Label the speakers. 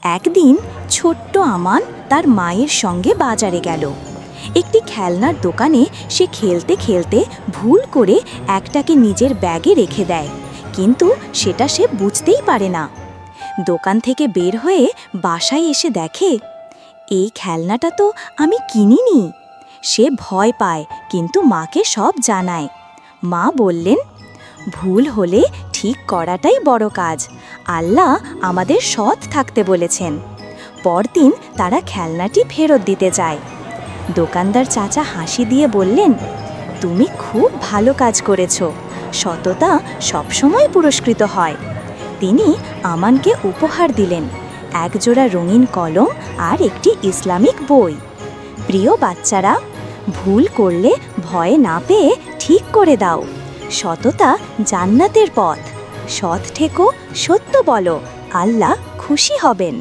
Speaker 1: একদিন ছোট্ট আমান তার মায়ের সঙ্গে বাজারে গেল। একটি খেলনার দোকানে সে খেলতে খেলতে ভুল করে একটাকে নিজের ব্যাগে রেখে দেয়, কিন্তু সেটা সে বুঝতেই পারে না। দোকান থেকে বের হয়ে বাসায় এসে দেখে, এই খেলনাটা তো আমি কিনিনি। সে ভয় পায়, কিন্তু মাকে সব জানায়। মা বললেন, ভুল হলে ঠিক করাটাই বড় কাজ। আল্লাহ আমাদের সৎ থাকতে বলেছেন। পরদিন তারা খেলনাটি ফেরত দিতে যায়। দোকানদার চাচা হাসি দিয়ে বললেন, তুমি খুব ভালো কাজ করেছ। সততা সবসময় পুরস্কৃত হয়। তিনি আমানকে উপহার দিলেন একজোড়া রঙিন কলম আর একটি ইসলামিক বই। প্রিয় বাচ্চারা, ভুল করলে ভয় না পেয়ে ঠিক করে দাও। সততা জান্নাতের পথ। সৎ থেকো, সত্য বলো, আল্লাহ খুশি হবেন।